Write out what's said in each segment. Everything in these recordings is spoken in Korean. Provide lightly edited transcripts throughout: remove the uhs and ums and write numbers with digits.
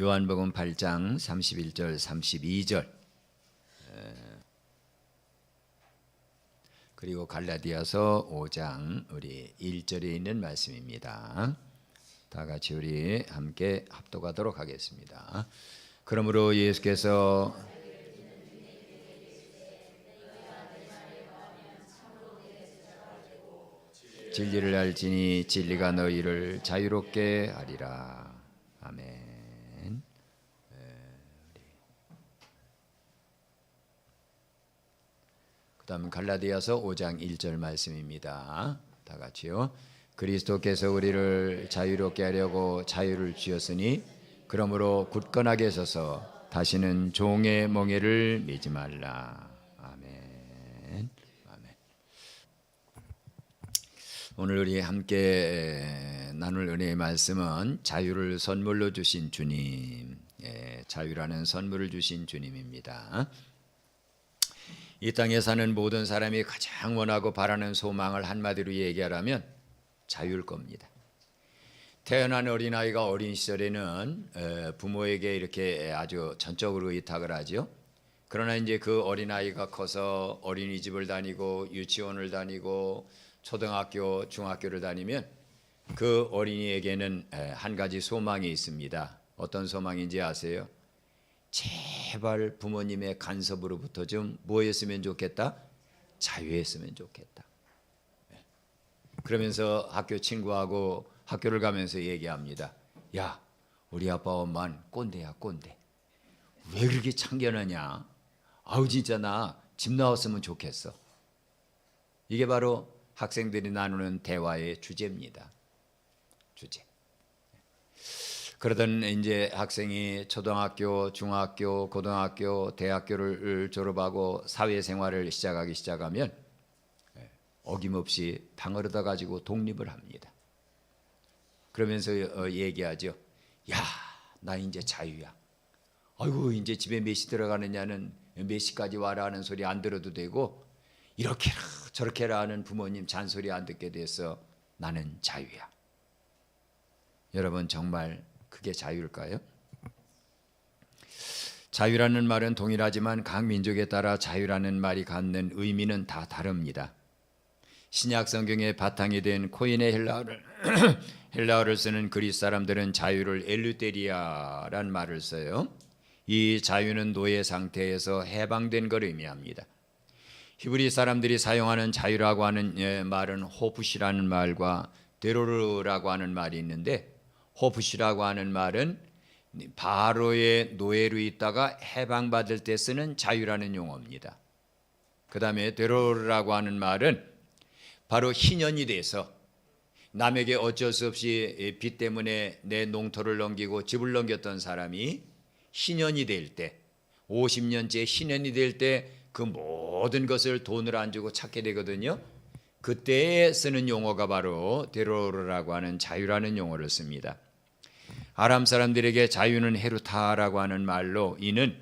요한복음 8장 31절 32절 그리고 갈라디아서 5장 우리 1절에 있는 말씀입니다. 다 같이 우리 함께 합독하도록 하겠습니다. 그러므로 예수께서 진리를 알지니 진리가 너희를 자유롭게 하리라. 아멘. 그다음 갈라디아서 5장 1절 말씀입니다. 다 같이요. 그리스도께서 우리를 자유롭게 하려고 자유를 주셨으니 그러므로 굳건하게 서서 다시는 종의 멍에를 매지 말라. 아멘. 아멘. 오늘 우리 함께 나눌 은혜의 말씀은 자유를 선물로 주신 주님, 자유라는 선물을 주신 주님입니다. 이 땅에 사는 모든 사람이 가장 원하고 바라는 소망을 한마디로 얘기하라면 자유일 겁니다. 태어난 어린아이가 어린 시절에는 부모에게 이렇게 아주 전적으로 의탁을 하죠. 그러나 이제 그 어린아이가 커서 어린이집을 다니고 유치원을 다니고 초등학교, 중학교를 다니면 그 어린이에게는 한 가지 소망이 있습니다. 어떤 소망인지 아세요? 제발 부모님의 간섭으로부터 좀 뭐 했으면 좋겠다? 자유했으면 좋겠다. 그러면서 학교 친구하고 학교를 가면서 얘기합니다. 야, 우리 아빠 엄마는 꼰대야, 꼰대. 왜 그렇게 참견하냐? 아우 진짜 나 집 나왔으면 좋겠어. 이게 바로 학생들이 나누는 대화의 주제입니다. 주제. 그러던 이제 학생이 초등학교, 중학교, 고등학교, 대학교를 졸업하고 사회생활을 시작하면 어김없이 방을 얻어가지고 독립을 합니다. 그러면서 얘기하죠. 야, 나 이제 자유야. 아이고 이제 집에 몇 시 들어가느냐는 몇 시까지 와라 하는 소리 안 들어도 되고 이렇게라 저렇게라 하는 부모님 잔소리 안 듣게 돼서 나는 자유야. 여러분 정말 그게 자유일까요? 자유라는 말은 동일하지만 각 민족에 따라 자유라는 말이 갖는 의미는 다 다릅니다. 신약 성경의 바탕이 된 코인의 헬라어를 쓰는 그리스 사람들은 자유를 엘루테리아란 말을 써요. 이 자유는 노예 상태에서 해방된 걸 의미합니다. 히브리 사람들이 사용하는 자유라고 하는 말은 호프시라는 말과 데로르라고 하는 말이 있는데 호프시라고 하는 말은 바로의 노예로 있다가 해방받을 때 쓰는 자유라는 용어입니다. 그 다음에 데로르라고 하는 말은 바로 희년이 돼서 남에게 어쩔 수 없이 빚 때문에 내 농토를 넘기고 집을 넘겼던 사람이 희년이 될 때 50년째 희년이 될 때 그 모든 것을 돈을 안 주고 찾게 되거든요. 그때에 쓰는 용어가 바로 데로르라고 하는 자유라는 용어를 씁니다. 아람 사람들에게 자유는 헤루타라고 하는 말로 이는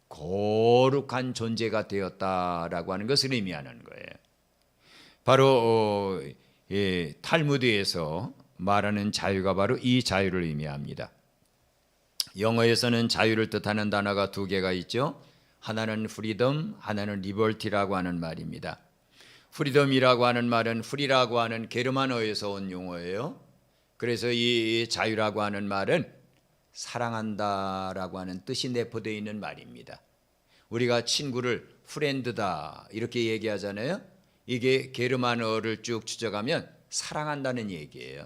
거룩한 존재가 되었다라고 하는 것을 의미하는 거예요. 바로 탈무드에서 말하는 자유가 바로 이 자유를 의미합니다. 영어에서는 자유를 뜻하는 단어가 두 개가 있죠. 하나는 프리덤, 하나는 리버티라고 하는 말입니다. 프리덤이라고 하는 말은 프리라고 하는 게르만어에서 온 용어예요. 그래서 이 자유라고 하는 말은 사랑한다라고 하는 뜻이 내포되어 있는 말입니다. 우리가 친구를 프렌드다 이렇게 얘기하잖아요. 이게 게르만어를 쭉 추적하면 사랑한다는 얘기예요.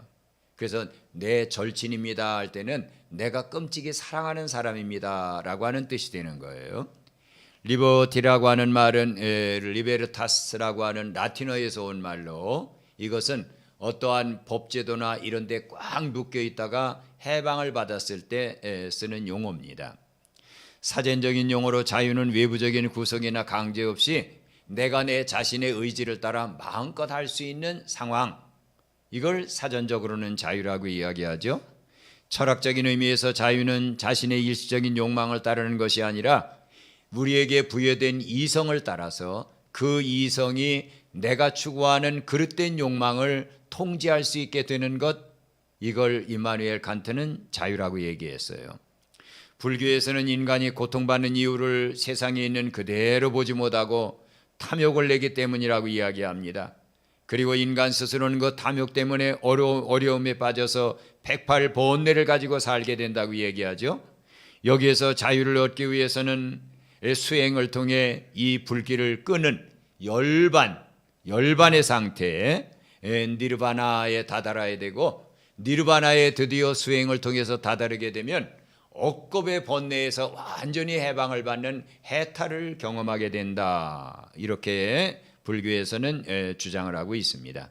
그래서 내 절친입니다 할 때는 내가 끔찍이 사랑하는 사람입니다 라고 하는 뜻이 되는 거예요. 리버티라고 하는 말은 리베르타스라고 하는 라틴어에서 온 말로 이것은 어떠한 법제도나 이런 데 꽉 묶여 있다가 해방을 받았을 때 쓰는 용어입니다. 사전적인 용어로 자유는 외부적인 구성이나 강제 없이 내가 내 자신의 의지를 따라 마음껏 할 수 있는 상황, 이걸 사전적으로는 자유라고 이야기하죠. 철학적인 의미에서 자유는 자신의 일시적인 욕망을 따르는 것이 아니라 우리에게 부여된 이성을 따라서 그 이성이 내가 추구하는 그릇된 욕망을 통제할 수 있게 되는 것, 이걸 이마누엘 칸트는 자유라고 얘기했어요. 불교에서는 인간이 고통받는 이유를 세상에 있는 그대로 보지 못하고 탐욕을 내기 때문이라고 이야기합니다. 그리고 인간 스스로는 그 탐욕 때문에 어려움에 빠져서 108번뇌를 가지고 살게 된다고 얘기하죠. 여기에서 자유를 얻기 위해서는 수행을 통해 이 불길을 끄는 열반의 상태에 니르바나에 다다라야 되고, 니르바나에 드디어 수행을 통해서 다다르게 되면 억겁의 번뇌에서 완전히 해방을 받는 해탈을 경험하게 된다. 이렇게 불교에서는 주장을 하고 있습니다.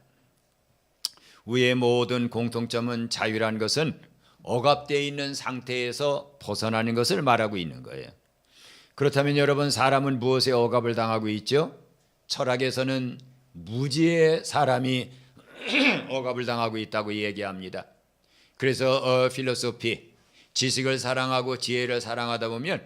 위의 모든 공통점은 자유란 것은 억압되어 있는 상태에서 벗어나는 것을 말하고 있는 거예요. 그렇다면 여러분, 사람은 무엇에 억압을 당하고 있죠? 철학에서는 무지의 사람이 억압을 당하고 있다고 얘기합니다. 그래서 필로소피, 지식을 사랑하고 지혜를 사랑하다 보면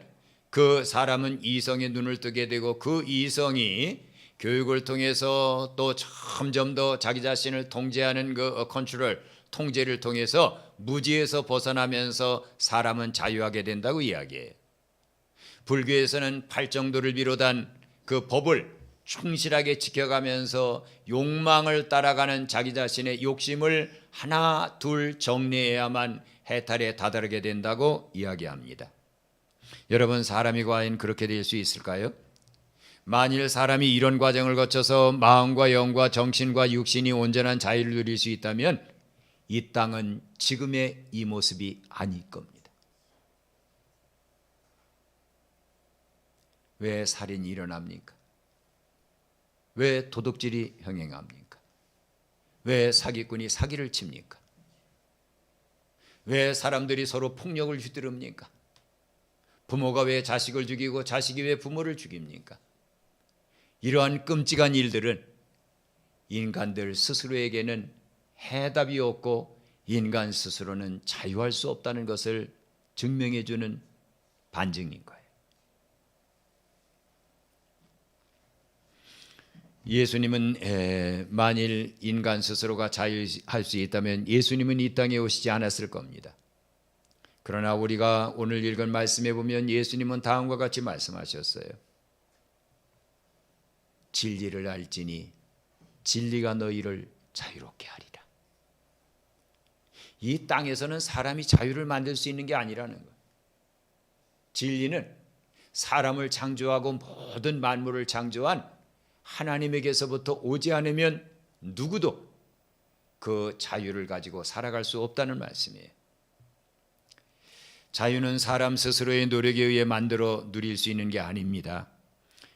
그 사람은 이성의 눈을 뜨게 되고, 그 이성이 교육을 통해서 또 점점 더 자기 자신을 통제하는 그 컨트롤, 통제를 통해서 무지에서 벗어나면서 사람은 자유하게 된다고 이야기해요. 불교에서는 팔정도를 비롯한 그 법을 충실하게 지켜가면서 욕망을 따라가는 자기 자신의 욕심을 하나 둘 정리해야만 해탈에 다다르게 된다고 이야기합니다. 여러분, 사람이 과연 그렇게 될 수 있을까요? 만일 사람이 이런 과정을 거쳐서 마음과 영과 정신과 육신이 온전한 자유를 누릴 수 있다면 이 땅은 지금의 이 모습이 아닐 겁니다. 왜 살인이 일어납니까? 왜 도둑질이 흥행합니까? 왜 사기꾼이 사기를 칩니까? 왜 사람들이 서로 폭력을 휘두릅니까? 부모가 왜 자식을 죽이고 자식이 왜 부모를 죽입니까? 이러한 끔찍한 일들은 인간들 스스로에게는 해답이 없고 인간 스스로는 자유할 수 없다는 것을 증명해 주는 반증인 거예요. 예수님은 만일 인간 스스로가 자유할 수 있다면 예수님은 이 땅에 오시지 않았을 겁니다. 그러나 우리가 오늘 읽은 말씀에 보면 예수님은 다음과 같이 말씀하셨어요. 진리를 알지니 진리가 너희를 자유롭게 하리라. 이 땅에서는 사람이 자유를 만들 수 있는 게 아니라는 거예요. 진리는 사람을 창조하고 모든 만물을 창조한 하나님에게서부터 오지 않으면 누구도 그 자유를 가지고 살아갈 수 없다는 말씀이에요. 자유는 사람 스스로의 노력에 의해 만들어 누릴 수 있는 게 아닙니다.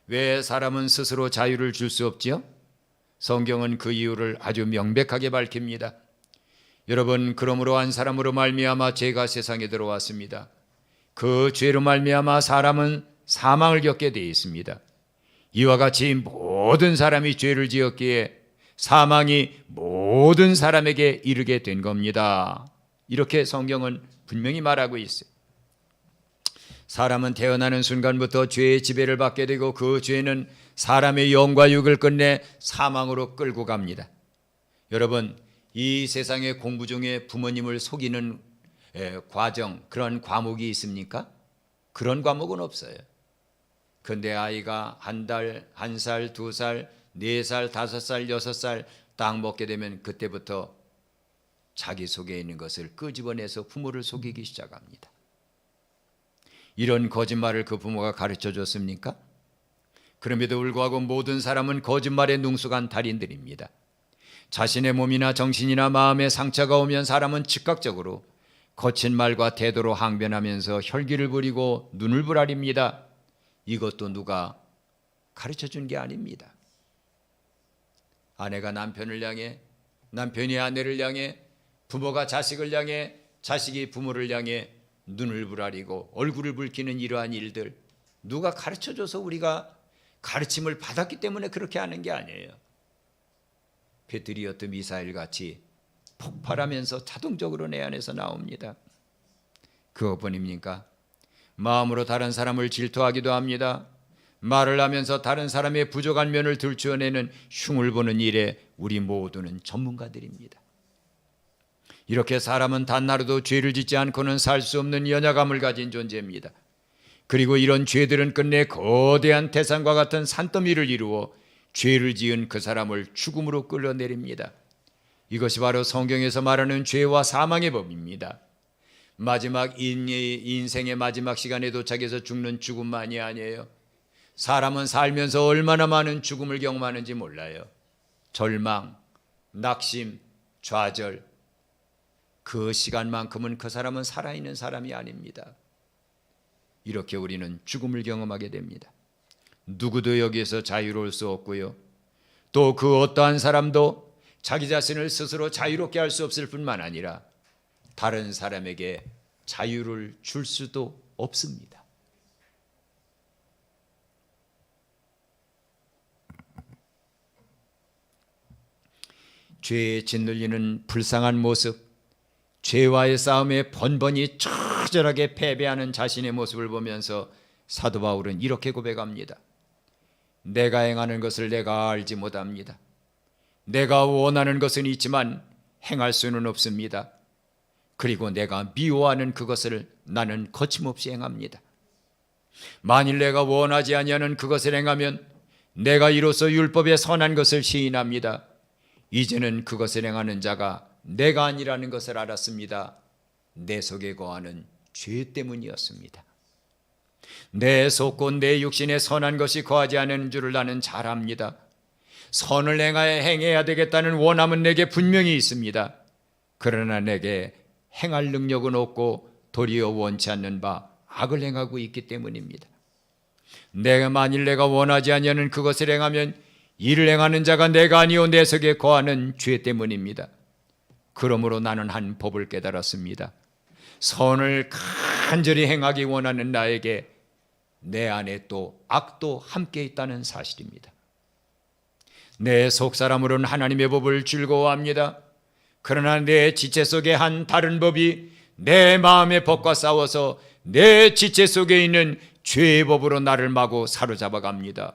왜 사람은 스스로 자유를 줄 수 없지요? 성경은 그 이유를 아주 명백하게 밝힙니다. 여러분, 그러므로 한 사람으로 말미암아 죄가 세상에 들어왔습니다. 그 죄로 말미암아 사람은 사망을 겪게 되어 있습니다. 이와 같이 모든 사람이 죄를 지었기에 사망이 모든 사람에게 이르게 된 겁니다. 이렇게 성경은 분명히 말하고 있어요. 사람은 태어나는 순간부터 죄의 지배를 받게 되고 그 죄는 사람의 영과 육을 끝내 사망으로 끌고 갑니다. 여러분, 이 세상의 공부 중에 부모님을 속이는 과정, 그런 과목이 있습니까? 그런 과목은 없어요. 근데 아이가 한 달, 1살, 2살, 4살, 5살, 6살 딱 먹게 되면 그때부터 자기 속에 있는 것을 끄집어내서 부모를 속이기 시작합니다. 이런 거짓말을 그 부모가 가르쳐 줬습니까? 그럼에도 불구하고 모든 사람은 거짓말에 능숙한 달인들입니다. 자신의 몸이나 정신이나 마음에 상처가 오면 사람은 즉각적으로 거친 말과 태도로 항변하면서 혈기를 부리고 눈을 부라립니다. 이것도 누가 가르쳐 준 게 아닙니다. 아내가 남편을 향해, 남편이 아내를 향해, 부모가 자식을 향해, 자식이 부모를 향해 눈을 부라리고 얼굴을 붉히는 이러한 일들, 누가 가르쳐줘서 우리가 가르침을 받았기 때문에 그렇게 하는 게 아니에요. 패트리어트 미사일 같이 폭발하면서 자동적으로 내 안에서 나옵니다. 그것뿐입니까? 마음으로 다른 사람을 질투하기도 합니다. 말을 하면서 다른 사람의 부족한 면을 들추어내는 흉을 보는 일에 우리 모두는 전문가들입니다. 이렇게 사람은 단 하루도 죄를 짓지 않고는 살 수 없는 연약함을 가진 존재입니다. 그리고 이런 죄들은 끝내 거대한 태산과 같은 산더미를 이루어 죄를 지은 그 사람을 죽음으로 끌어내립니다. 이것이 바로 성경에서 말하는 죄와 사망의 법입니다. 마지막 인생의 마지막 시간에 도착해서 죽는 죽음만이 아니에요. 사람은 살면서 얼마나 많은 죽음을 경험하는지 몰라요. 절망, 낙심, 좌절, 그 시간만큼은 그 사람은 살아있는 사람이 아닙니다. 이렇게 우리는 죽음을 경험하게 됩니다. 누구도 여기에서 자유로울 수 없고요. 또 그 어떠한 사람도 자기 자신을 스스로 자유롭게 할 수 없을 뿐만 아니라 다른 사람에게 자유를 줄 수도 없습니다. 죄에 짓눌리는 불쌍한 모습, 죄와의 싸움에 번번이 처절하게 패배하는 자신의 모습을 보면서 사도 바울은 이렇게 고백합니다. 내가 행하는 것을 내가 알지 못합니다. 내가 원하는 것은 있지만 행할 수는 없습니다. 그리고 내가 미워하는 그것을 나는 거침없이 행합니다. 만일 내가 원하지 아니하는 그것을 행하면 내가 이로써 율법의 선한 것을 시인합니다. 이제는 그것을 행하는 자가 내가 아니라는 것을 알았습니다. 내 속에 거하는 죄 때문이었습니다. 내 속 곧 내 육신에 선한 것이 거하지 않은 줄을 나는 잘 압니다. 선을 행해야 되겠다는 원함은 내게 분명히 있습니다. 그러나 내게 행할 능력은 없고 도리어 원치 않는 바 악을 행하고 있기 때문입니다. 만일 내가 원하지 아니하는 그것을 행하면 이를 행하는 자가 내가 아니오 내 속에 거하는 죄 때문입니다. 그러므로 나는 한 법을 깨달았습니다. 선을 간절히 행하기 원하는 나에게 내 안에 또 악도 함께 있다는 사실입니다. 내 속사람으로는 하나님의 법을 즐거워합니다. 그러나 내 지체 속에 한 다른 법이 내 마음의 법과 싸워서 내 지체 속에 있는 죄의 법으로 나를 마구 사로잡아 갑니다.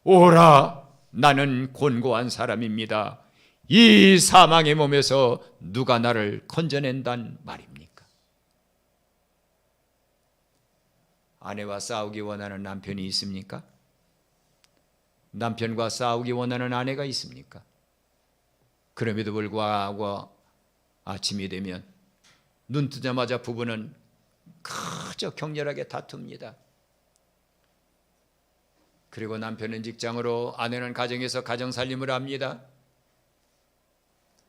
오라, 나는 곤고한 사람입니다. 이 사망의 몸에서 누가 나를 건져낸단 말입니까? 아내와 싸우기 원하는 남편이 있습니까? 남편과 싸우기 원하는 아내가 있습니까? 그럼에도 불구하고 아침이 되면 눈 뜨자마자 부부는 그저 격렬하게 다툽니다. 그리고 남편은 직장으로, 아내는 가정에서 가정살림을 합니다.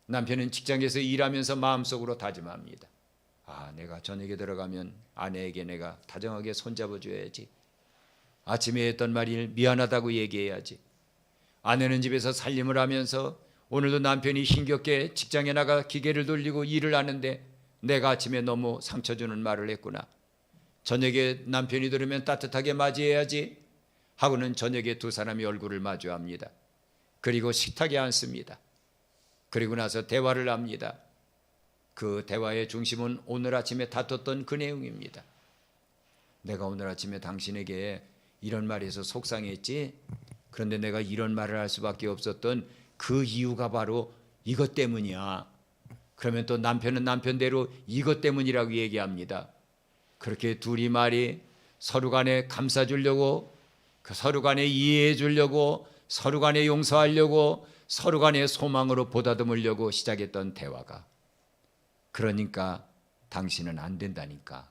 남편은 직장에서 일하면서 마음속으로 다짐합니다. 내가 저녁에 들어가면 아내에게 내가 다정하게 손잡아줘야지. 아침에 했던 말이 미안하다고 얘기해야지. 아내는 집에서 살림을 하면서 오늘도 남편이 힘겹게 직장에 나가 기계를 돌리고 일을 하는데 내가 아침에 너무 상처 주는 말을 했구나. 저녁에 남편이 들으면 따뜻하게 맞이해야지 하고는 저녁에 두 사람이 얼굴을 마주합니다. 그리고 식탁에 앉습니다. 그리고 나서 대화를 합니다. 그 대화의 중심은 오늘 아침에 다퉜던 그 내용입니다. 내가 오늘 아침에 당신에게 이런 말에서 속상했지. 그런데 내가 이런 말을 할 수밖에 없었던 그 이유가 바로 이것 때문이야. 그러면 또 남편은 남편대로 이것 때문이라고 얘기합니다. 그렇게 둘이 말이 서로 간에 감싸주려고, 서로 간에 이해해 주려고, 서로 간에 용서하려고, 서로 간에 소망으로 보다듬으려고 시작했던 대화가, 그러니까 당신은 안 된다니까.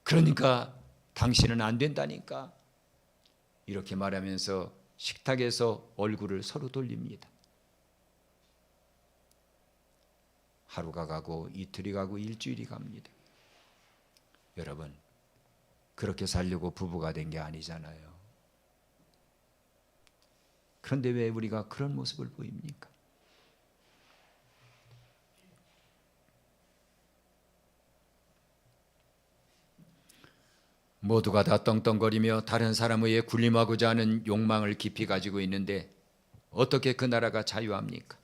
그러니까 당신은 안 된다니까. 이렇게 말하면서 식탁에서 얼굴을 서로 돌립니다. 하루가 가고 이틀이 가고 일주일이 갑니다. 여러분, 그렇게 살려고 부부가 된 게 아니잖아요. 그런데 왜 우리가 그런 모습을 보입니까? 모두가 다 떵떵거리며 다른 사람에 의해 군림하고자 하는 욕망을 깊이 가지고 있는데 어떻게 그 나라가 자유합니까?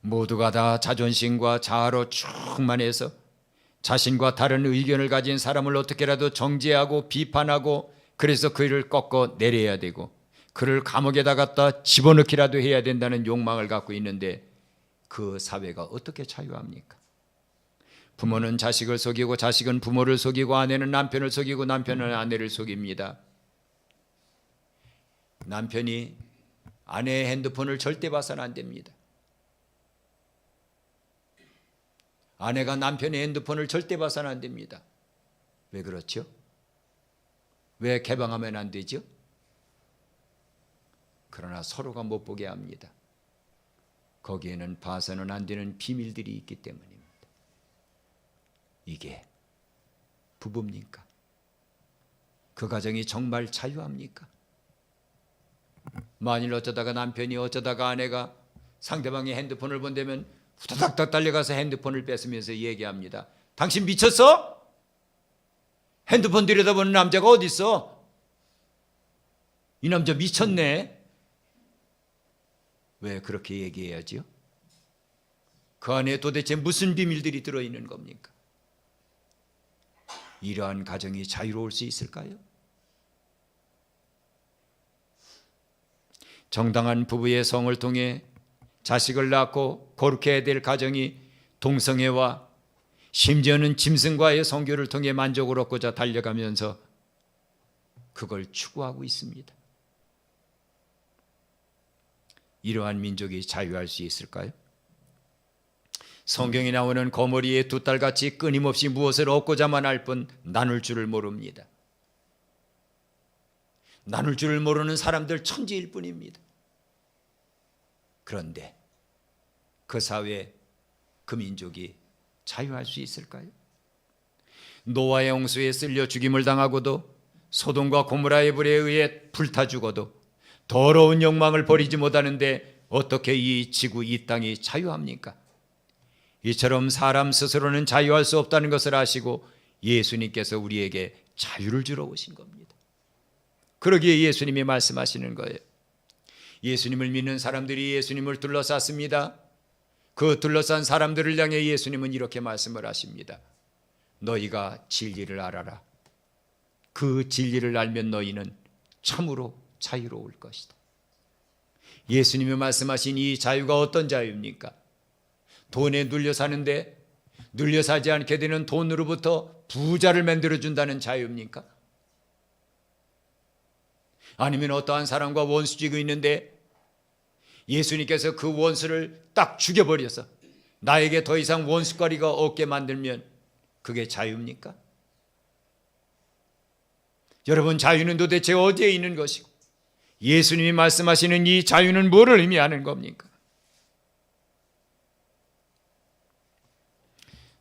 모두가 다 자존심과 자아로 충만해서 자신과 다른 의견을 가진 사람을 어떻게라도 정죄하고 비판하고, 그래서 그를 꺾어 내려야 되고 그를 감옥에다 갖다 집어넣기라도 해야 된다는 욕망을 갖고 있는데, 그 사회가 어떻게 자유합니까? 부모는 자식을 속이고 자식은 부모를 속이고 아내는 남편을 속이고 남편은 아내를 속입니다. 남편이 아내의 핸드폰을 절대 봐서는 안 됩니다. 아내가 남편의 핸드폰을 절대 봐서는 안 됩니다. 왜 그렇죠? 왜 개방하면 안 되죠? 그러나 서로가 못 보게 합니다. 거기에는 봐서는 안 되는 비밀들이 있기 때문입니다. 이게 부부입니까? 그 가정이 정말 자유합니까? 만일 어쩌다가 남편이 어쩌다가 아내가 상대방의 핸드폰을 본다면 후다닥 달려가서 핸드폰을 뺏으면서 얘기합니다. 당신 미쳤어? 핸드폰 들여다보는 남자가 어디 있어? 이 남자 미쳤네. 왜 그렇게 얘기해야지요? 그 안에 도대체 무슨 비밀들이 들어있는 겁니까? 이러한 가정이 자유로울 수 있을까요? 정당한 부부의 성을 통해 자식을 낳고 거룩해야 될 가정이 동성애와 심지어는 짐승과의 성교를 통해 만족을 얻고자 달려가면서 그걸 추구하고 있습니다. 이러한 민족이 자유할 수 있을까요? 성경에 나오는 거머리의 두 딸같이 끊임없이 무엇을 얻고자만 할 뿐 나눌 줄을 모릅니다. 나눌 줄을 모르는 사람들 천지일 뿐입니다. 그런데 그 사회, 그 민족이 자유할 수 있을까요? 노아의 홍수에 쓸려 죽임을 당하고도 소돔과 고모라의 불에 의해 불타 죽어도 더러운 욕망을 버리지 못하는데 어떻게 이 지구, 이 땅이 자유합니까? 이처럼 사람 스스로는 자유할 수 없다는 것을 아시고 예수님께서 우리에게 자유를 주러 오신 겁니다. 그러기에 예수님이 말씀하시는 거예요. 예수님을 믿는 사람들이 예수님을 둘러쌌습니다. 그 둘러싼 사람들을 향해 예수님은 이렇게 말씀을 하십니다. 너희가 진리를 알아라. 그 진리를 알면 너희는 참으로 자유로울 것이다. 예수님이 말씀하신 이 자유가 어떤 자유입니까? 돈에 눌려 사는데 눌려 사지 않게 되는 돈으로부터 부자를 만들어준다는 자유입니까? 아니면 어떠한 사람과 원수지고 있는데 예수님께서 그 원수를 딱 죽여버려서 나에게 더 이상 원수거리가 없게 만들면 그게 자유입니까? 여러분, 자유는 도대체 어디에 있는 것이고 예수님이 말씀하시는 이 자유는 뭐를 의미하는 겁니까?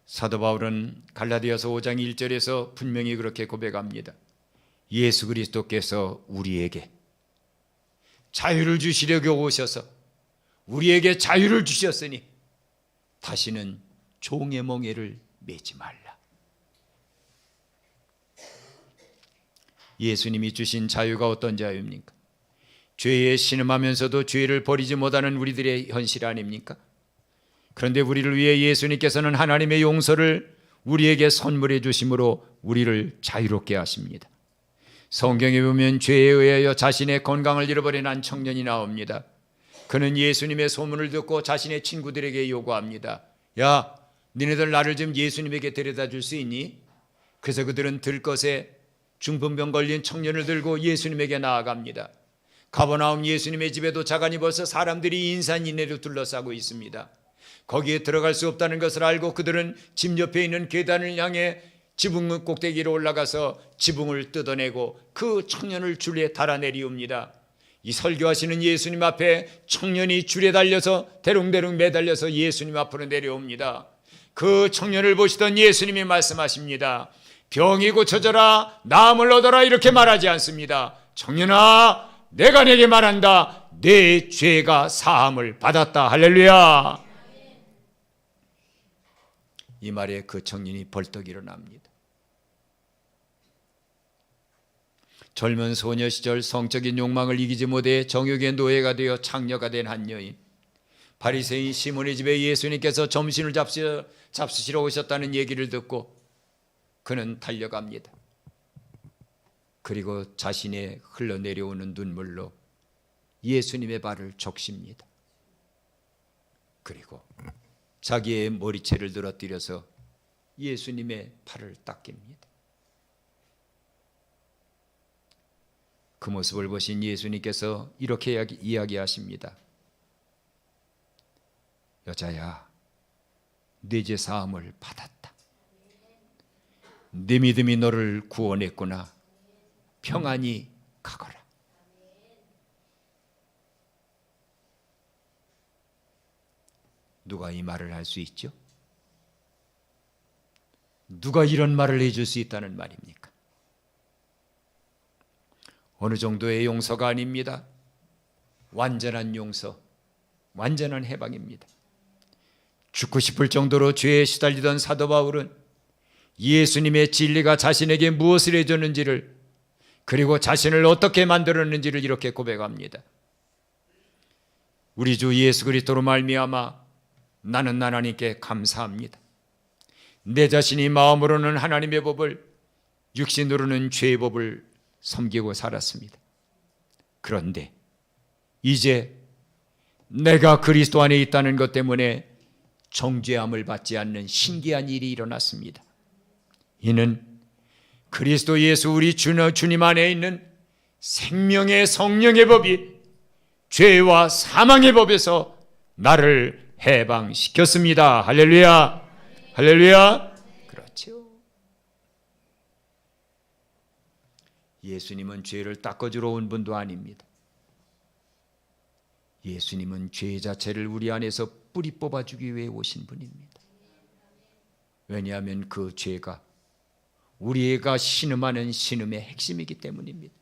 사도 바울은 갈라디아서 5장 1절에서 분명히 그렇게 고백합니다. 예수 그리스도께서 우리에게 자유를 주시려고 오셔서 우리에게 자유를 주셨으니 다시는 종의 멍에를 매지 말라. 예수님이 주신 자유가 어떤 자유입니까? 죄에 신음하면서도 죄를 버리지 못하는 우리들의 현실 아닙니까? 그런데 우리를 위해 예수님께서는 하나님의 용서를 우리에게 선물해 주심으로 우리를 자유롭게 하십니다. 성경에 보면 죄에 의하여 자신의 건강을 잃어버린 한 청년이 나옵니다. 그는 예수님의 소문을 듣고 자신의 친구들에게 요구합니다. 야, 니네들 나를 좀 예수님에게 데려다 줄 수 있니? 그래서 그들은 들것에 중풍병 걸린 청년을 들고 예수님에게 나아갑니다. 가버나움 예수님의 집에 도착하니 벌써 사람들이 인산인해로 둘러싸고 있습니다. 거기에 들어갈 수 없다는 것을 알고 그들은 집 옆에 있는 계단을 향해 지붕 꼭대기로 올라가서 지붕을 뜯어내고 그 청년을 줄에 달아내리웁니다. 이 설교하시는 예수님 앞에 청년이 줄에 달려서 대롱대롱 매달려서 예수님 앞으로 내려옵니다. 그 청년을 보시던 예수님이 말씀하십니다. 병이 고쳐져라, 나음을 얻어라, 이렇게 말하지 않습니다. 청년아, 내가 내게 말한다. 내 죄가 사함을 받았다. 할렐루야. 이 말에 그 청년이 벌떡 일어납니다. 젊은 소녀 시절 성적인 욕망을 이기지 못해 정욕의 노예가 되어 창녀가 된 한 여인, 바리새인 시몬의 집에 예수님께서 점심을 잡수시러 오셨다는 얘기를 듣고 그는 달려갑니다. 그리고 자신의 흘러내려오는 눈물로 예수님의 발을 적십니다. 그리고 자기의 머리채를 늘어뜨려서 예수님의 팔을 닦입니다. 그 모습을 보신 예수님께서 이렇게 이야기하십니다. 여자야, 네 죄 사함을 받았다. 네 믿음이 너를 구원했구나. 평안히 가거라. 누가 이 말을 할 수 있죠? 누가 이런 말을 해줄 수 있다는 말입니까? 어느 정도의 용서가 아닙니다. 완전한 용서, 완전한 해방입니다. 죽고 싶을 정도로 죄에 시달리던 사도 바울은 예수님의 진리가 자신에게 무엇을 해줬는지를, 그리고 자신을 어떻게 만들었는지를 이렇게 고백합니다. 우리 주 예수 그리스도로 말미암아 나는 하나님께 감사합니다. 내 자신이 마음으로는 하나님의 법을, 육신으로는 죄의 법을 섬기고 살았습니다. 그런데 이제 내가 그리스도 안에 있다는 것 때문에 정죄함을 받지 않는 신기한 일이 일어났습니다. 이는 그리스도 예수 우리 주님 안에 있는 생명의 성령의 법이 죄와 사망의 법에서 나를 해방시켰습니다. 할렐루야, 할렐루야. 그렇죠. 예수님은 죄를 닦아주러 온 분도 아닙니다. 예수님은 죄 자체를 우리 안에서 뿌리 뽑아주기 위해 오신 분입니다. 왜냐하면 그 죄가 우리가 신음하는 신음의 핵심이기 때문입니다.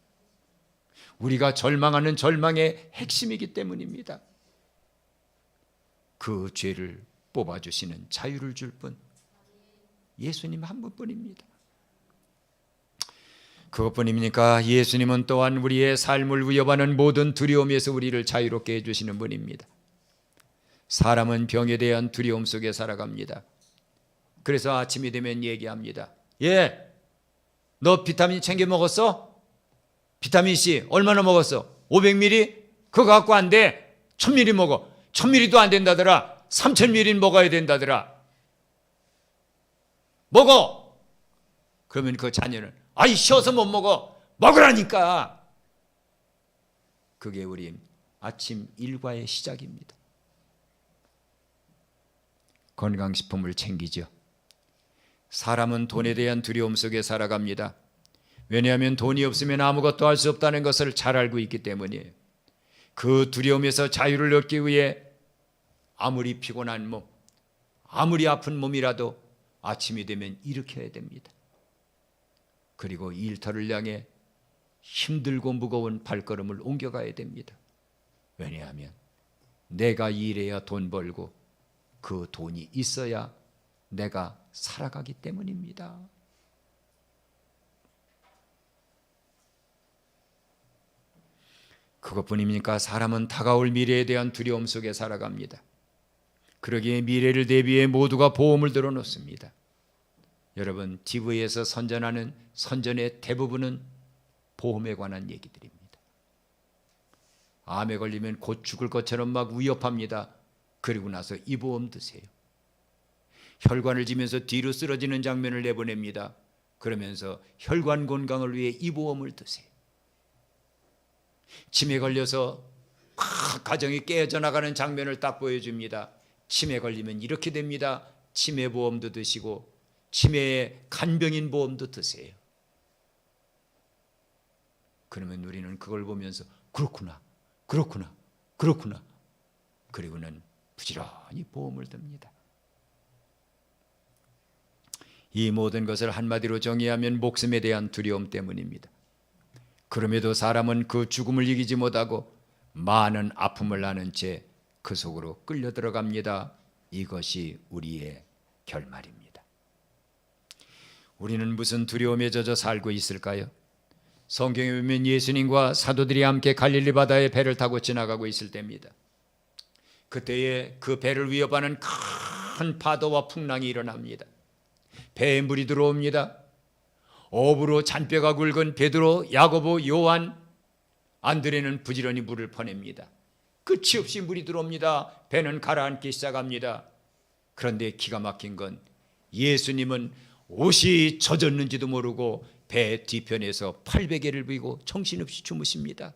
우리가 절망하는 절망의 핵심이기 때문입니다. 그 죄를 뽑아주시는 자유를 줄 분, 예수님 한 분뿐입니다. 그것뿐입니까? 예수님은 또한 우리의 삶을 위협하는 모든 두려움에서 우리를 자유롭게 해주시는 분입니다. 사람은 병에 대한 두려움 속에 살아갑니다. 그래서 아침이 되면 얘기합니다. 너 비타민 챙겨 먹었어? 비타민C 얼마나 먹었어? 500ml? 그거 갖고 안 돼. 1000ml 먹어. 1000ml도 안 된다더라. 3000ml 먹어야 된다더라. 먹어. 그러면 그 자녀는 아이 쉬어서 못 먹어. 먹으라니까. 그게 우리 아침 일과의 시작입니다. 건강식품을 챙기죠. 사람은 돈에 대한 두려움 속에 살아갑니다. 왜냐하면 돈이 없으면 아무것도 할 수 없다는 것을 잘 알고 있기 때문이에요. 그 두려움에서 자유를 얻기 위해 아무리 피곤한 몸, 아무리 아픈 몸이라도 아침이 되면 일으켜야 됩니다. 그리고 일터를 향해 힘들고 무거운 발걸음을 옮겨가야 됩니다. 왜냐하면 내가 일해야 돈 벌고 그 돈이 있어야 내가 살아가기 때문입니다. 그것뿐입니까? 사람은 다가올 미래에 대한 두려움 속에 살아갑니다. 그러기에 미래를 대비해 모두가 보험을 들어놓습니다. 여러분, TV에서 선전하는 선전의 대부분은 보험에 관한 얘기들입니다. 암에 걸리면 곧 죽을 것처럼 막 위협합니다. 그리고 나서 이 보험 드세요. 혈관을 지면서 뒤로 쓰러지는 장면을 내보냅니다. 그러면서 혈관 건강을 위해 이 보험을 드세요. 치매 걸려서 가정이 깨져 나가는 장면을 딱 보여줍니다. 치매 걸리면 이렇게 됩니다. 치매 보험도 드시고 치매의 간병인 보험도 드세요. 그러면 우리는 그걸 보면서 그렇구나, 그렇구나, 그렇구나. 그리고는 부지런히 보험을 듭니다. 이 모든 것을 한마디로 정의하면 목숨에 대한 두려움 때문입니다. 그럼에도 사람은 그 죽음을 이기지 못하고 많은 아픔을 나는 채 그 속으로 끌려 들어갑니다. 이것이 우리의 결말입니다. 우리는 무슨 두려움에 젖어 살고 있을까요? 성경에 보면 예수님과 사도들이 함께 갈릴리 바다에 배를 타고 지나가고 있을 때입니다. 그때에 그 배를 위협하는 큰 파도와 풍랑이 일어납니다. 배에 물이 들어옵니다. 어부로 잔뼈가 굵은 베드로, 야고보, 요한, 안드레는 부지런히 물을 퍼냅니다. 끝이 없이 물이 들어옵니다. 배는 가라앉기 시작합니다. 그런데 기가 막힌 건 예수님은 옷이 젖었는지도 모르고 배 뒤편에서 800개를 비고 정신없이 주무십니다.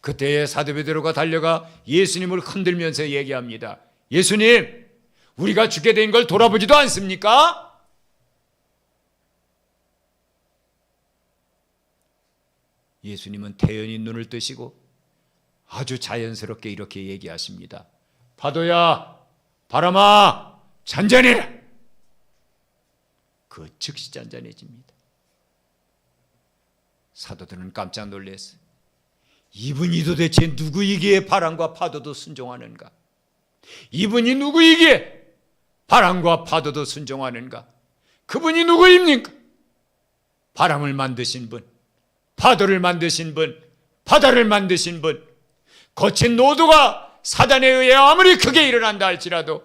그때 사도 베드로가 달려가 예수님을 흔들면서 얘기합니다. 예수님, 우리가 죽게 된 걸 돌아보지도 않습니까? 예수님은 태연히 눈을 뜨시고 아주 자연스럽게 이렇게 얘기하십니다. 파도야, 바람아, 잔잔해라. 그 즉시 잔잔해집니다. 사도들은 깜짝 놀랐어요. 이분이 도대체 누구이기에 바람과 파도도 순종하는가? 이분이 누구이기에 바람과 파도도 순종하는가? 그분이 누구입니까? 바람을 만드신 분, 파도를 만드신 분, 바다를 만드신 분, 거친 노도가 사단에 의해 아무리 크게 일어난다 할지라도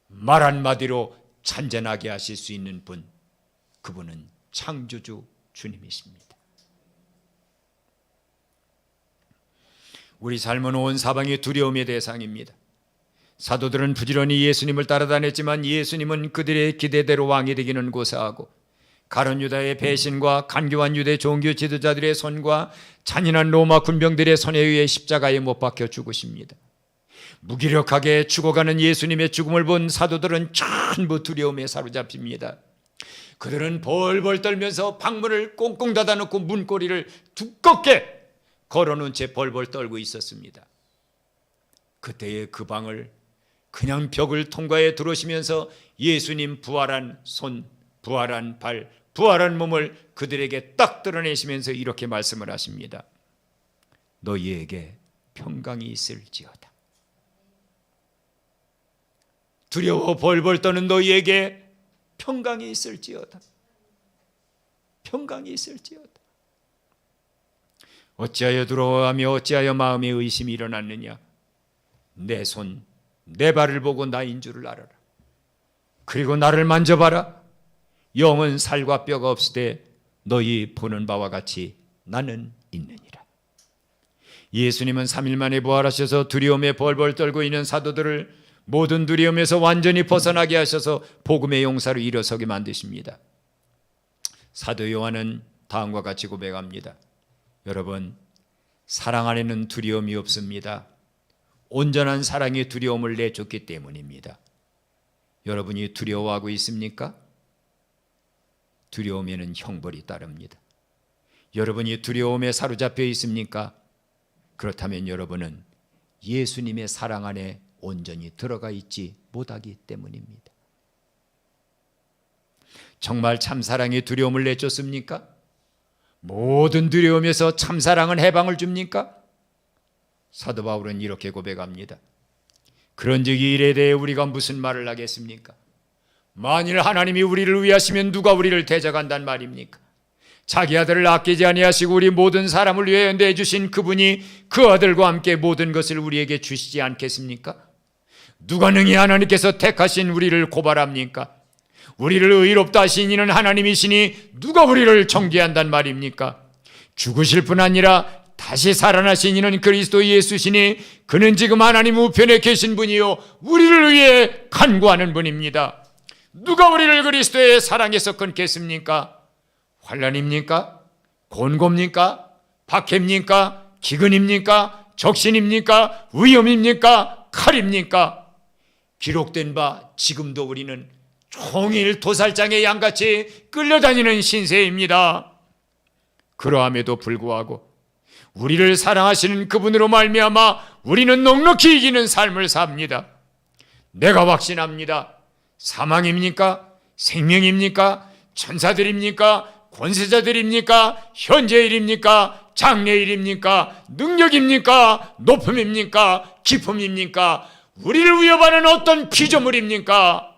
말 한마디로 잔잔하게 하실 수 있는 분, 그분은 창조주 주님이십니다. 우리 삶은 온 사방이 두려움의 대상입니다. 사도들은 부지런히 예수님을 따라다녔지만 예수님은 그들의 기대대로 왕이 되기는 고사하고 가룟 유다의 배신과 간교한 유대 종교 지도자들의 손과 잔인한 로마 군병들의 손에 의해 십자가에 못 박혀 죽으십니다. 무기력하게 죽어가는 예수님의 죽음을 본 사도들은 전부 두려움에 사로잡힙니다. 그들은 벌벌 떨면서 방문을 꽁꽁 닫아놓고 문고리를 두껍게 걸어놓은 채 벌벌 떨고 있었습니다. 그때의 그 방을 그냥 벽을 통과해 들어오시면서 예수님 부활한 손, 부활한 발, 부활한 몸을 그들에게 딱 드러내시면서 이렇게 말씀을 하십니다. 너희에게 평강이 있을지어다. 두려워 벌벌 떠는 너희에게 평강이 있을지어다. 평강이 있을지어다. 어찌하여 두려워하며 어찌하여 마음에 의심이 일어났느냐? 내 손, 내 발을 보고 나인 줄을 알아라. 그리고 나를 만져봐라. 영은 살과 뼈가 없으되 너희 보는 바와 같이 나는 있느니라. 예수님은 3일 만에 부활하셔서 두려움에 벌벌 떨고 있는 사도들을 모든 두려움에서 완전히 벗어나게 하셔서 복음의 용사로 일어서게 만드십니다. 사도 요한은 다음과 같이 고백합니다. 여러분, 사랑 안에는 두려움이 없습니다. 온전한 사랑이 두려움을 내쫓기 때문입니다. 여러분이 두려워하고 있습니까? 두려움에는 형벌이 따릅니다. 여러분이 두려움에 사로잡혀 있습니까? 그렇다면 여러분은 예수님의 사랑 안에 온전히 들어가 있지 못하기 때문입니다. 정말 참사랑이 두려움을 내쫓습니까? 모든 두려움에서 참사랑은 해방을 줍니까? 사도 바울은 이렇게 고백합니다. 그런즉 이 일에 대해 우리가 무슨 말을 하겠습니까? 만일 하나님이 우리를 위하시면 누가 우리를 대적한단 말입니까? 자기 아들을 아끼지 아니하시고 우리 모든 사람을 위해 내주신 그분이 그 아들과 함께 모든 것을 우리에게 주시지 않겠습니까? 누가 능히 하나님께서 택하신 우리를 고발합니까? 우리를 의롭다 하신 이는 하나님이시니 누가 우리를 정죄한단 말입니까? 죽으실 뿐 아니라 다시 살아나신 이는 그리스도 예수시니 그는 지금 하나님 우편에 계신 분이요 우리를 위해 간구하는 분입니다. 누가 우리를 그리스도의 사랑에서 끊겠습니까? 환난입니까? 곤고입니까? 박해입니까? 기근입니까? 적신입니까? 위험입니까? 칼입니까? 기록된 바 지금도 우리는 종일 도살장의 양같이 끌려다니는 신세입니다. 그러함에도 불구하고 우리를 사랑하시는 그분으로 말미암아 우리는 넉넉히 이기는 삶을 삽니다. 내가 확신합니다. 사망입니까? 생명입니까? 천사들입니까? 권세자들입니까? 현재일입니까? 장래일입니까? 능력입니까? 높음입니까? 기쁨입니까? 우리를 위협하는 어떤 피조물입니까?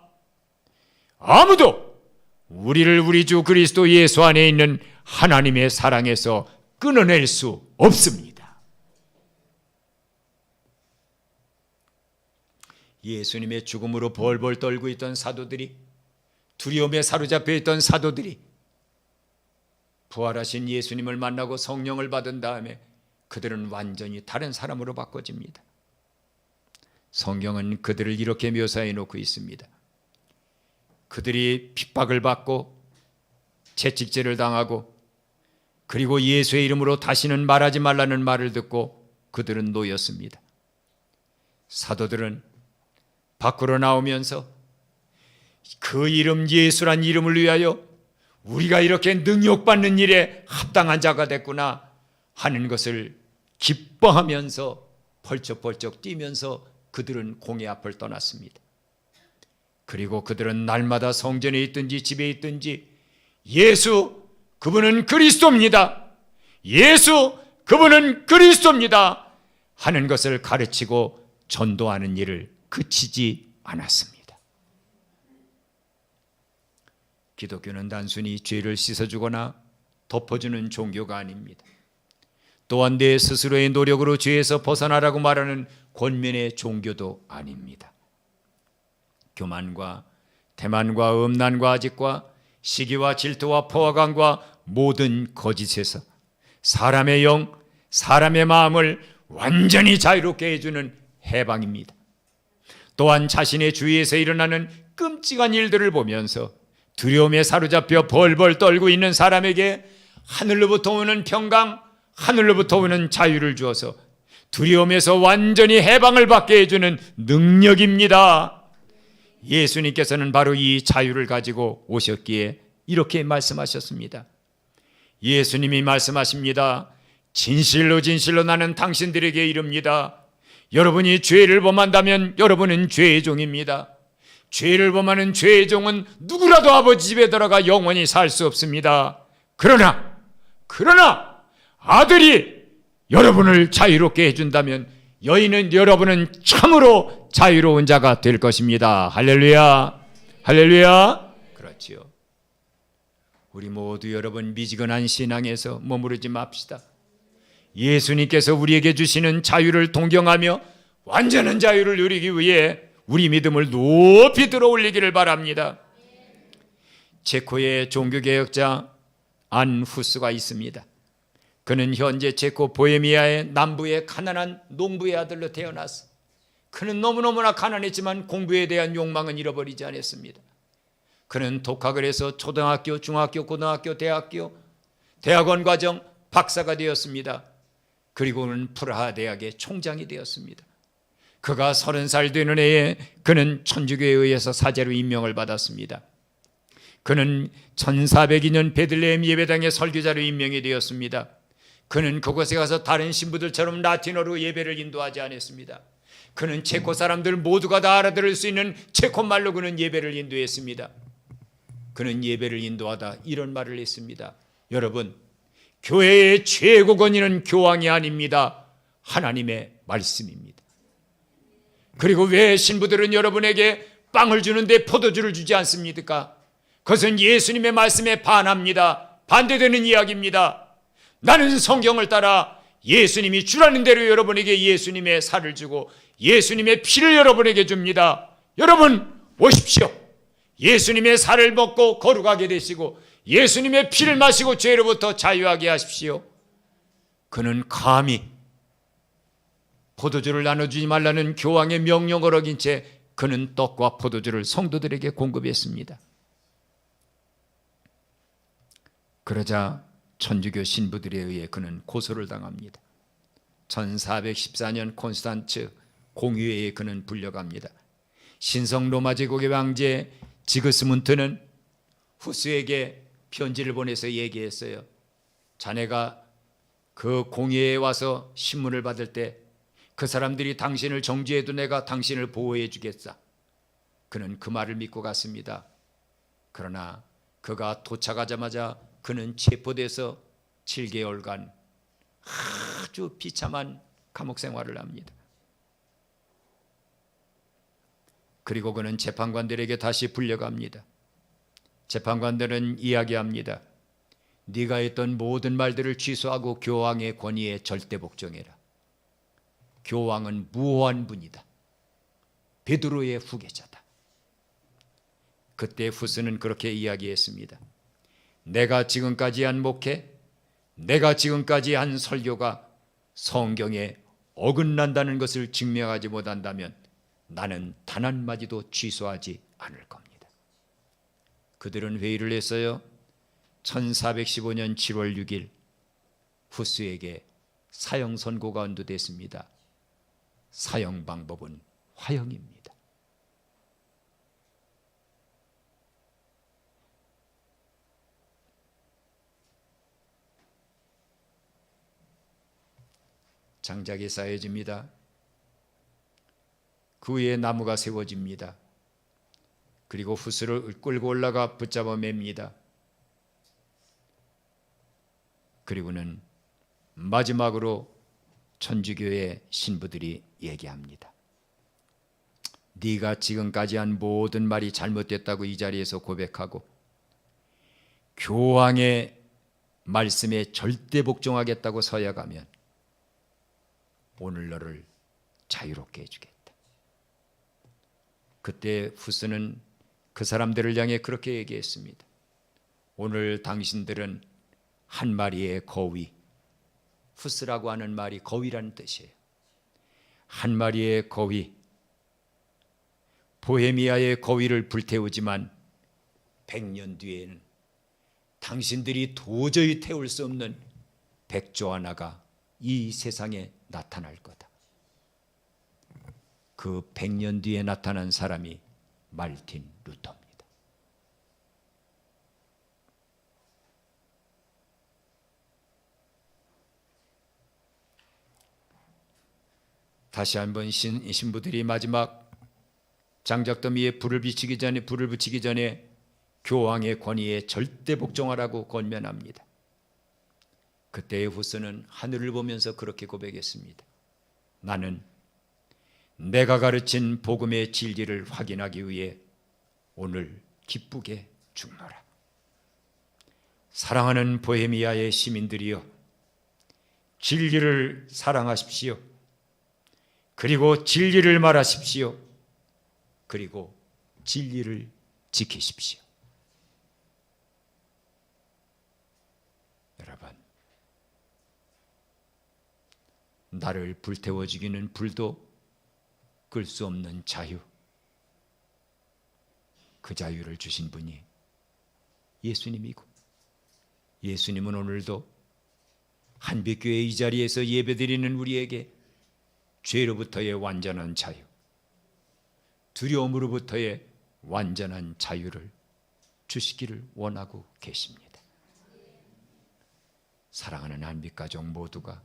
아무도 우리를 우리 주 그리스도 예수 안에 있는 하나님의 사랑에서 끊어낼 수 없습니다. 예수님의 죽음으로 벌벌 떨고 있던 사도들이, 두려움에 사로잡혀 있던 사도들이 부활하신 예수님을 만나고 성령을 받은 다음에 그들은 완전히 다른 사람으로 바꿔집니다. 성경은 그들을 이렇게 묘사해 놓고 있습니다. 그들이 핍박을 받고 채찍질을 당하고 그리고 예수의 이름으로 다시는 말하지 말라는 말을 듣고 그들은 놓였습니다. 사도들은 밖으로 나오면서 그 이름 예수란 이름을 위하여 우리가 이렇게 능욕받는 일에 합당한 자가 됐구나 하는 것을 기뻐하면서 펄쩍펄쩍 뛰면서 그들은 공회 앞을 떠났습니다. 그리고 그들은 날마다 성전에 있든지 집에 있든지 예수 그분은 그리스도입니다. 예수 그분은 그리스도입니다 하는 것을 가르치고 전도하는 일을 그치지 않았습니다. 기독교는 단순히 죄를 씻어주거나 덮어주는 종교가 아닙니다. 또한 내 스스로의 노력으로 죄에서 벗어나라고 말하는 권면의 종교도 아닙니다. 교만과 태만과 음란과 아직과 시기와 질투와 포화감과 모든 거짓에서 사람의 영, 사람의 마음을 완전히 자유롭게 해주는 해방입니다. 또한 자신의 주위에서 일어나는 끔찍한 일들을 보면서 두려움에 사로잡혀 벌벌 떨고 있는 사람에게 하늘로부터 오는 평강, 하늘로부터 오는 자유를 주어서 두려움에서 완전히 해방을 받게 해주는 능력입니다. 예수님께서는 바로 이 자유를 가지고 오셨기에 이렇게 말씀하셨습니다. 예수님이 말씀하십니다. 진실로 진실로 나는 당신들에게 이릅니다. 여러분이 죄를 범한다면 여러분은 죄의 종입니다. 죄를 범하는 죄의 종은 누구라도 아버지 집에 들어가 영원히 살 수 없습니다. 그러나 아들이 여러분을 자유롭게 해준다면 여러분은 참으로 자유로운 자가 될 것입니다. 할렐루야, 할렐루야. 그렇지요. 우리 모두 여러분 미지근한 신앙에서 머무르지 맙시다. 예수님께서 우리에게 주시는 자유를 동경하며 완전한 자유를 누리기 위해 우리 믿음을 높이 들어올리기를 바랍니다. 체코의 종교개혁자 안 후스가 있습니다. 그는 현재 체코 보헤미아의 남부의 가난한 농부의 아들로 태어났어. 그는 너무너무나 가난했지만 공부에 대한 욕망은 잃어버리지 않았습니다. 그는 독학을 해서 초등학교, 중학교, 고등학교, 대학원 과정 박사가 되었습니다. 그리고는 프라하 대학의 총장이 되었습니다. 그가 30살 되는 해에 그는 천주교에 의해서 사제로 임명을 받았습니다. 그는 1402년 베들레헴 예배당의 설교자로 임명이 되었습니다. 그는 그곳에 가서 다른 신부들처럼 라틴어로 예배를 인도하지 않았습니다. 그는 체코 사람들 모두가 다 알아들을 수 있는 체코말로 그는 예배를 인도했습니다. 그는 예배를 인도하다 이런 말을 했습니다. 여러분, 교회의 최고 권위는 교황이 아닙니다. 하나님의 말씀입니다. 그리고 왜 신부들은 여러분에게 빵을 주는데 포도주를 주지 않습니까? 그것은 예수님의 말씀에 반합니다. 반대되는 이야기입니다. 나는 성경을 따라 예수님이 주라는 대로 여러분에게 예수님의 살을 주고 예수님의 피를 여러분에게 줍니다. 여러분 오십시오. 예수님의 살을 먹고 거룩하게 되시고 예수님의 피를 마시고 죄로부터 자유하게 하십시오. 그는 감히 포도주를 나눠주지 말라는 교황의 명령을 어긴 채 그는 떡과 포도주를 성도들에게 공급했습니다. 그러자 천주교 신부들에 의해 그는 고소를 당합니다. 1414년 콘스탄츠 공유회에 그는 불려갑니다. 신성 로마 제국의 왕제 지그스문트는 후스에게 편지를 보내서 얘기했어요. 자네가 그 공회에 와서 신문을 받을 때 그 사람들이 당신을 정죄해도 내가 당신을 보호해 주겠다. 그는 그 말을 믿고 갔습니다. 그러나 그가 도착하자마자 그는 체포돼서 7개월간 아주 비참한 감옥 생활을 합니다. 그리고 그는 재판관들에게 다시 불려갑니다. 재판관들은 이야기합니다. 네가 했던 모든 말들을 취소하고 교황의 권위에 절대 복종해라. 교황은 무호한 분이다. 베드로의 후계자다. 그때 후스는 그렇게 이야기했습니다. 내가 지금까지 한 목회, 내가 지금까지 한 설교가 성경에 어긋난다는 것을 증명하지 못한다면 나는 단 한마디도 취소하지 않을 겁니다. 그들은 회의를 했어요. 1415년 7월 6일 후스에게 사형 선고가 언도됐습니다. 사형 방법은 화형입니다. 장작이 쌓여집니다. 그 위에 나무가 세워집니다. 그리고 후스를 끌고 올라가 붙잡아 맵니다. 그리고는 마지막으로 천주교의 신부들이 얘기합니다. 네가 지금까지 한 모든 말이 잘못됐다고 이 자리에서 고백하고 교황의 말씀에 절대 복종하겠다고 서약하면 오늘 너를 자유롭게 해주겠다. 그때 후스는 그 사람들을 향해 그렇게 얘기했습니다. 오늘 당신들은 한 마리의 거위, 후스라고 하는 말이 거위라는 뜻이에요. 한 마리의 거위, 보헤미아의 거위를 불태우지만 100년 뒤에는 당신들이 도저히 태울 수 없는 백조 하나가 이 세상에 나타날 거다. 그 100년 뒤에 나타난 사람이 말틴 루터입니다. 다시 한번 신부들이 마지막 장작더미에 불을 붙이기 전에 교황의 권위에 절대 복종하라고 권면합니다. 그때의 후스는 하늘을 보면서 그렇게 고백했습니다. 나는 내가 가르친 복음의 진리를 확인하기 위해 오늘 기쁘게 죽노라. 사랑하는 보헤미아의 시민들이여, 진리를 사랑하십시오. 그리고 진리를 말하십시오. 그리고 진리를 지키십시오. 여러분, 나를 불태워 죽이는 불도 끌 수 없는 자유, 그 자유를 주신 분이 예수님이고, 예수님은 오늘도 한빛교회 이 자리에서 예배드리는 우리에게 죄로부터의 완전한 자유, 두려움으로부터의 완전한 자유를 주시기를 원하고 계십니다. 사랑하는 한빛가족 모두가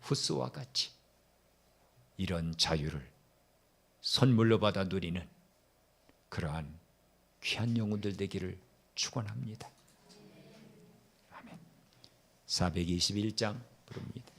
후스와 같이 이런 자유를 선물로 받아 누리는 그러한 귀한 영혼들 되기를 축원합니다. 아멘. 421장 부릅니다.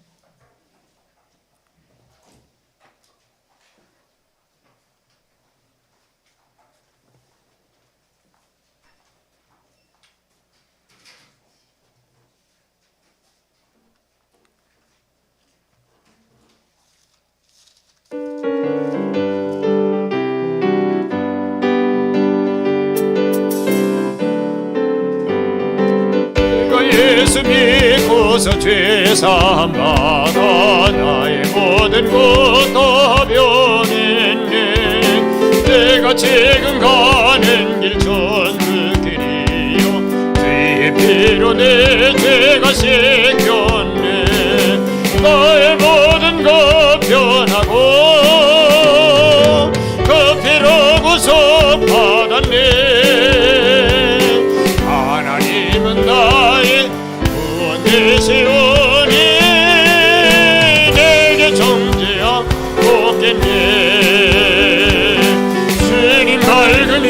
예수 믿고서 죄사함 받아 나의 모든 것 다 변했네. 내가 지금 가는 길 전부 길이요, 주의 피로 내 죄가 씻겼네. 나의 모든 것 변하고 그 피로 구속 받았네. 하나님은 나의 구원 되시오니 내게 정죄하옵겠네. 주님 밝은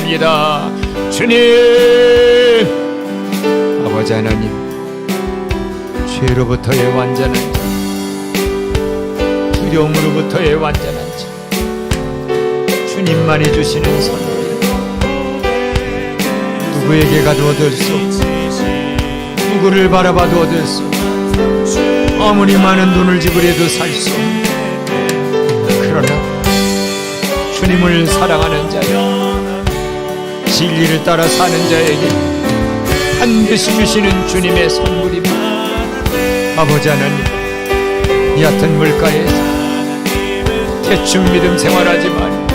기도합니다. 주님, 아버지 하나님, 죄로부터의 완전한 자, 두려움으로부터의 완전한 자, 주님만이 주시는 선물입니다. 누구에게 가도 얻을 수 없고, 누구를 바라봐도 얻을 수 없고, 아무리 많은 돈을 지불해도 살 수 없는, 그러나 주님을 사랑하는 자여, 진리를 따라 사는 자에게 반드시 주시는 주님의 선물입니다. 아버지 하나님, 얕은 물가에서 대충 믿음 생활하지 말고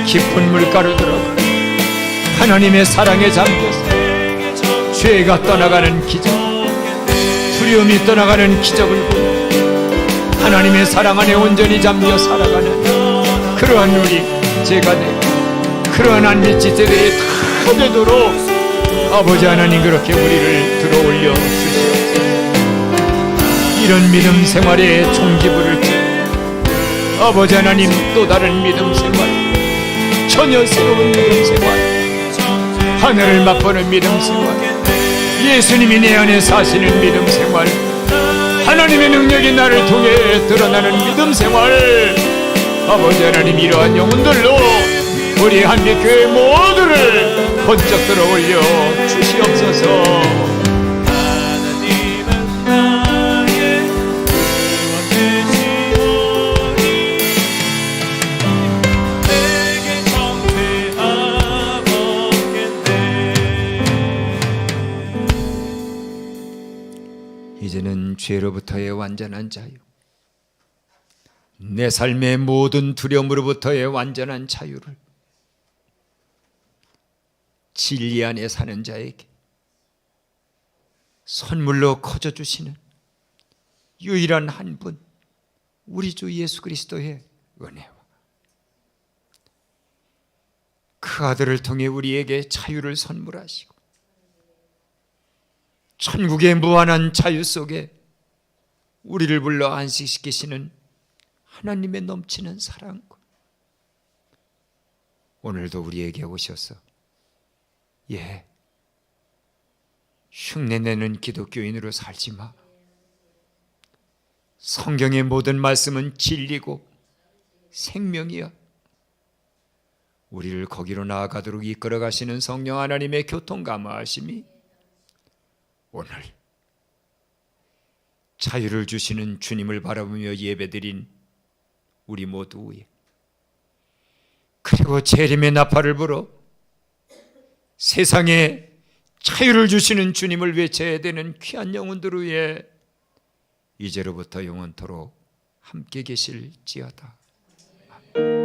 깊은 물가로 들어가 하나님의 사랑에 잠겨서 죄가 떠나가는 기적, 두려움이 떠나가는 기적을 보여 하나님의 사랑 안에 온전히 잠겨 살아가는 그러한 우리 제가 되고, 그러한 한 빛이 세대에 다 되도록 아버지 하나님 그렇게 우리를 들어올려 주시옵소서. 이런 믿음 생활에 총기부를 쳐 아버지 하나님 또 다른 믿음 생활, 전혀 새로운 믿음 생활, 하늘을 맛보는 믿음 생활, 예수님이 내 안에 사시는 믿음 생활, 하나님의 능력이 나를 통해 드러나는 믿음 생활, 아버지 하나님 이러한 영혼들로 우리 한빛교회 모두를 번쩍 들어올려 주시옵소서. 이제는 죄로부터의 완전한 자유, 내 삶의 모든 두려움으로부터의 완전한 자유를 진리 안에 사는 자에게 선물로 거저 주시는 유일한 한 분, 우리 주 예수 그리스도의 은혜와 그 아들을 통해 우리에게 자유를 선물하시고 천국의 무한한 자유 속에 우리를 불러 안식시키시는 하나님의 넘치는 사랑과 오늘도 우리에게 오셔서 흉내내는 기독교인으로 살지 마. 성경의 모든 말씀은 진리고 생명이야. 우리를 거기로 나아가도록 이끌어 가시는 성령 하나님의 교통감화하심이 오늘 자유를 주시는 주님을 바라보며 예배드린 우리 모두의, 그리고 재림의 나팔을 불어 세상에 자유를 주시는 주님을 외쳐야 되는 귀한 영혼들 위에 이제로부터 영원토록 함께 계실지어다. 아멘.